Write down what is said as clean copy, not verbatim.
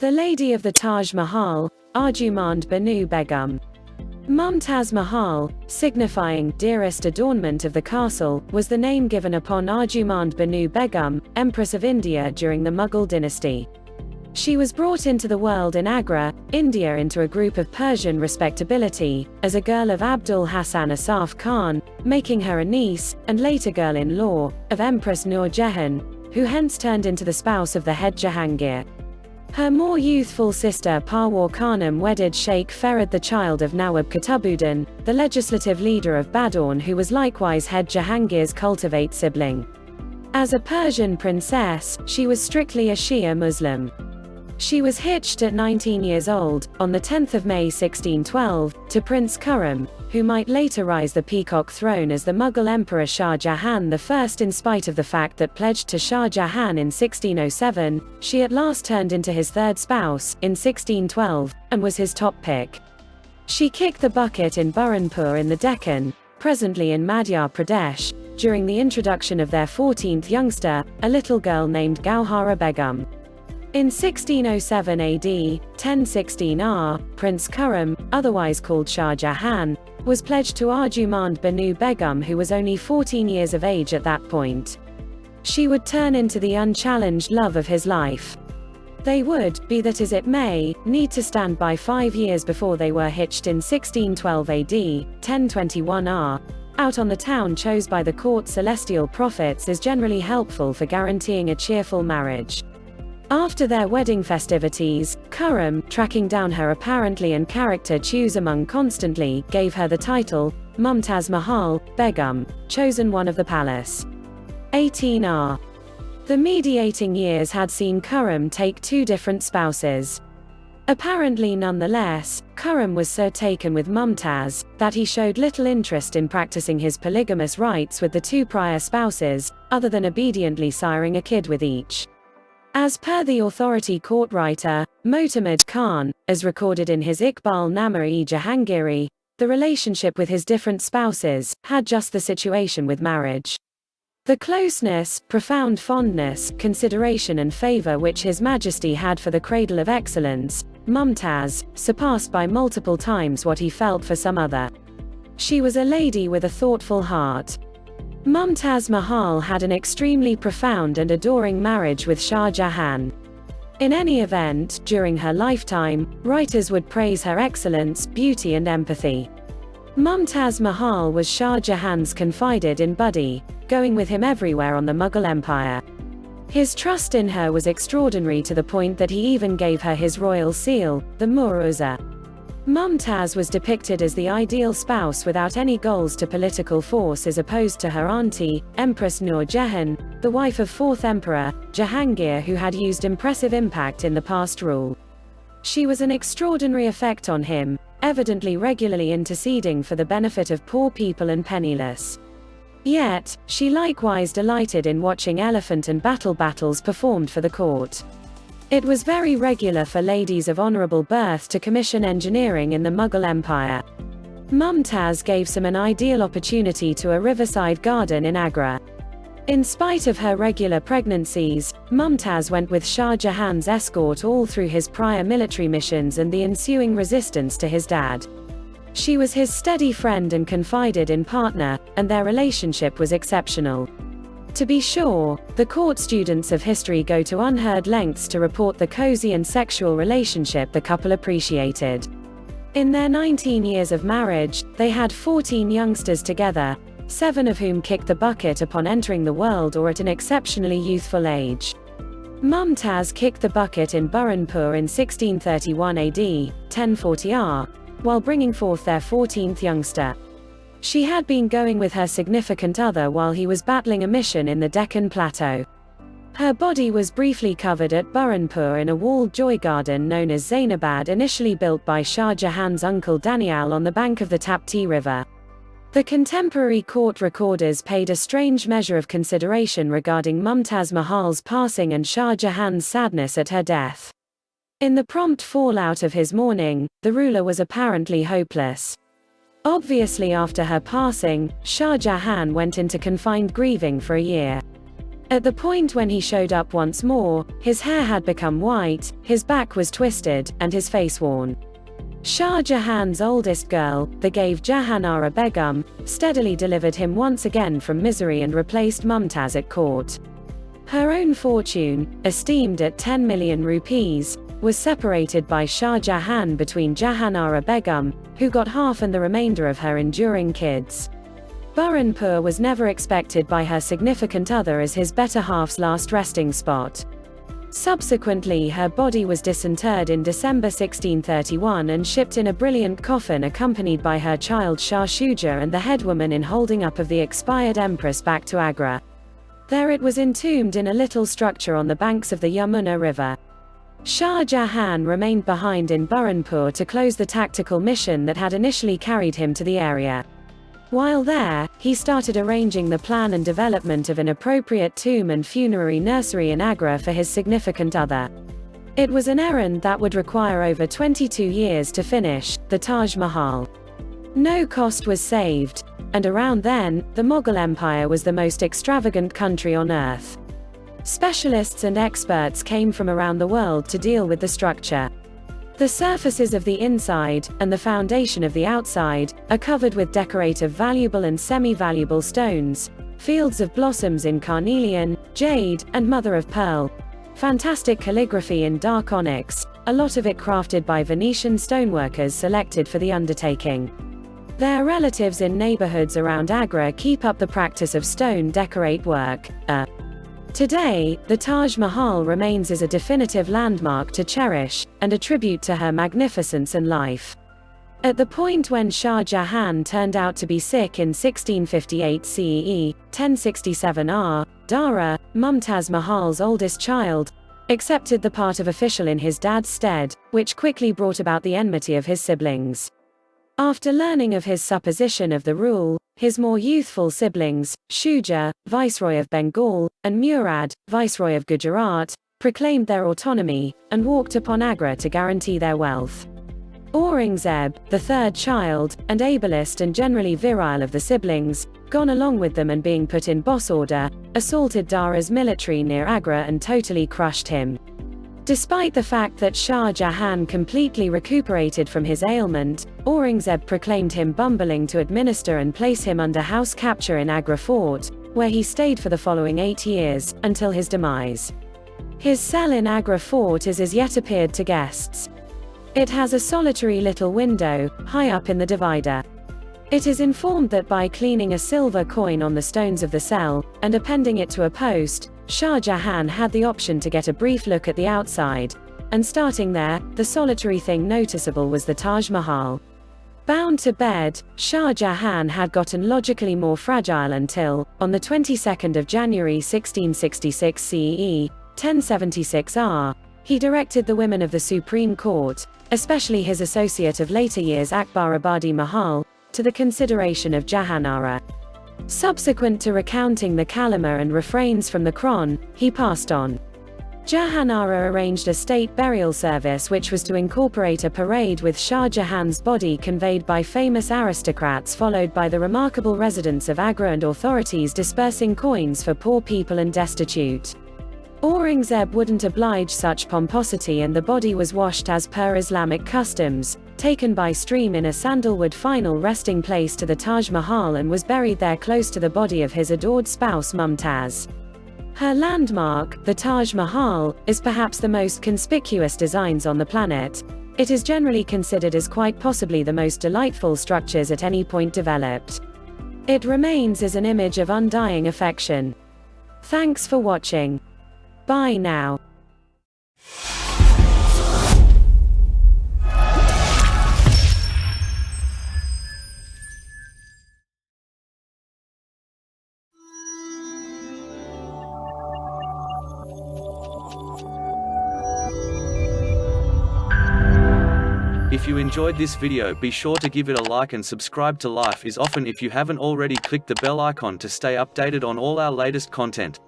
The Lady of the Taj Mahal, Arjumand Banu Begum. Mumtaz Mahal, signifying dearest adornment of the castle, was the name given upon Arjumand Banu Begum, Empress of India during the Mughal dynasty. She was brought into the world in Agra, India into a group of Persian respectability, as a girl of Abdul Hassan Asaf Khan, making her a niece, and later girl-in-law, of Empress Nur Jahan, who hence turned into the spouse of the head Jahangir. Her more youthful sister Parwar Khanum wedded Sheikh Ferid, the child of Nawab Qutbuddin, the legislative leader of Badorn, who was likewise head Jahangir's cultivate sibling. As a Persian princess, she was strictly a Shia Muslim. She was hitched at 19 years old, on the 10th of May 1612, to Prince Khurram, who might later rise the peacock throne as the Mughal Emperor Shah Jahan I. In spite of the fact that pledged to Shah Jahan in 1607, she at last turned into his third spouse, in 1612, and was his top pick. She kicked the bucket in Burhanpur in the Deccan, presently in Madhya Pradesh, during the introduction of their 14th youngster, a little girl named Gauhara Begum. In 1607 AD, 1016 R, Prince Khurram, otherwise called Shah Jahan, was pledged to Arjumand Banu Begum, who was only 14 years of age at that point. She would turn into the unchallenged love of his life. They would, be that as it may, need to stand by 5 years before they were hitched in 1612 AD, 1021 R. Out on the town chose by the court celestial prophets is generally helpful for guaranteeing a cheerful marriage. After their wedding festivities, Khurram, tracking down her apparently and character choose among constantly, gave her the title, Mumtaz Mahal, Begum, chosen one of the palace. 18 R. The mediating years had seen Khurram take 2 different spouses. Apparently nonetheless, Khurram was so taken with Mumtaz, that he showed little interest in practicing his polygamous rights with the 2 prior spouses, other than obediently siring a kid with each. As per the authority court writer, Motammed Khan, as recorded in his Iqbal-Nama-e-Jahangiri, the relationship with his different spouses had just the situation with marriage. The closeness, profound fondness, consideration and favor which His Majesty had for the cradle of excellence, Mumtaz, surpassed by multiple times what he felt for some other. She was a lady with a thoughtful heart. Mumtaz Mahal had an extremely profound and adoring marriage with Shah Jahan. In any event, during her lifetime, writers would praise her excellence, beauty and empathy. Mumtaz Mahal was Shah Jahan's confided in buddy, going with him everywhere on the Mughal Empire. His trust in her was extraordinary to the point that he even gave her his royal seal, the Mu'ruza. Mumtaz was depicted as the ideal spouse without any goals to political force as opposed to her auntie, Empress Nur Jahan, the wife of 4th Emperor, Jahangir, who had used impressive impact in the past rule. She was an extraordinary effect on him, evidently regularly interceding for the benefit of poor people and penniless. Yet, she likewise delighted in watching elephant and battles performed for the court. It was very regular for ladies of honorable birth to commission engineering in the Mughal Empire. Mumtaz gave some an ideal opportunity to a riverside garden in Agra. In spite of her regular pregnancies, Mumtaz went with Shah Jahan's escort all through his prior military missions and the ensuing resistance to his dad. She was his steady friend and confided in partner, and their relationship was exceptional. To be sure, the court students of history go to unheard lengths to report the cozy and sexual relationship the couple appreciated. In their 19 years of marriage, they had 14 youngsters together, 7 of whom kicked the bucket upon entering the world or at an exceptionally youthful age. Mumtaz kicked the bucket in Burhanpur in 1631 AD, 1040 R, while bringing forth their 14th youngster. She had been going with her significant other while he was battling a mission in the Deccan Plateau. Her body was briefly covered at Burhanpur in a walled joy garden known as Zainabad, initially built by Shah Jahan's uncle Danial on the bank of the Tapti River. The contemporary court recorders paid a strange measure of consideration regarding Mumtaz Mahal's passing and Shah Jahan's sadness at her death. In the prompt fallout of his mourning, the ruler was apparently hopeless. Obviously after her passing, Shah Jahan went into confined grieving for a year. At the point when he showed up once more, his hair had become white, his back was twisted, and his face worn. Shah Jahan's oldest girl, the Gave Jahanara Begum, steadily delivered him once again from misery and replaced Mumtaz at court. Her own fortune, esteemed at 10 million rupees, was separated by Shah Jahan between Jahanara Begum, who got half, and the remainder of her enduring kids. Burhanpur was never expected by her significant other as his better half's last resting spot. Subsequently, her body was disinterred in December 1631 and shipped in a brilliant coffin accompanied by her child Shah Shuja and the headwoman in holding up of the expired empress back to Agra. There it was entombed in a little structure on the banks of the Yamuna River. Shah Jahan remained behind in Burhanpur to close the tactical mission that had initially carried him to the area. While there, he started arranging the plan and development of an appropriate tomb and funerary nursery in Agra for his significant other. It was an errand that would require over 22 years to finish, the Taj Mahal. No cost was saved, and around then, the Mughal Empire was the most extravagant country on earth. Specialists and experts came from around the world to deal with the structure. The surfaces of the inside, and the foundation of the outside, are covered with decorative valuable and semi-valuable stones, fields of blossoms in carnelian, jade, and mother of pearl, fantastic calligraphy in dark onyx, a lot of it crafted by Venetian stoneworkers selected for the undertaking. Their relatives in neighborhoods around Agra keep up the practice of stone decorate work. Today, the Taj Mahal remains as a definitive landmark to cherish, and a tribute to her magnificence and life. At the point when Shah Jahan turned out to be sick in 1658 CE, 1067 R, Dara, Mumtaz Mahal's oldest child, accepted the part of official in his dad's stead, which quickly brought about the enmity of his siblings. After learning of his supposition of the rule, his more youthful siblings, Shuja, Viceroy of Bengal, and Murad, Viceroy of Gujarat, proclaimed their autonomy, and walked upon Agra to guarantee their wealth. Aurangzeb, the third child, and ablest and generally virile of the siblings, gone along with them and being put in boss order, assaulted Dara's military near Agra and totally crushed him. Despite the fact that Shah Jahan completely recuperated from his ailment, Aurangzeb proclaimed him bumbling to administer and place him under house capture in Agra Fort, where he stayed for the following 8 years, until his demise. His cell in Agra Fort is as yet appeared to guests. It has a solitary little window, high up in the divider. It is informed that by cleaning a silver coin on the stones of the cell, and appending it to a post, Shah Jahan had the option to get a brief look at the outside, and starting there, the solitary thing noticeable was the Taj Mahal. Bound to bed, Shah Jahan had gotten logically more fragile until, on the 22nd of January 1666 CE, 1076 R, he directed the women of the Supreme Court, especially his associate of later years Akbarabadi Mahal, to the consideration of Jahanara. Subsequent to recounting the kalima and refrains from the Quran, he passed on. Jahanara arranged a state burial service which was to incorporate a parade with Shah Jahan's body conveyed by famous aristocrats, followed by the remarkable residents of Agra and authorities dispersing coins for poor people and destitute. Aurangzeb wouldn't oblige such pomposity and the body was washed as per Islamic customs, taken by stream in a sandalwood final resting place to the Taj Mahal and was buried there close to the body of his adored spouse Mumtaz. Her landmark, the Taj Mahal, is perhaps the most conspicuous designs on the planet. It is generally considered as quite possibly the most delightful structures at any point developed. It remains as an image of undying affection. Thanks for watching. Bye now. If you enjoyed this video, be sure to give it a like and subscribe to Life is Often if you haven't already. Click the bell icon to stay updated on all our latest content.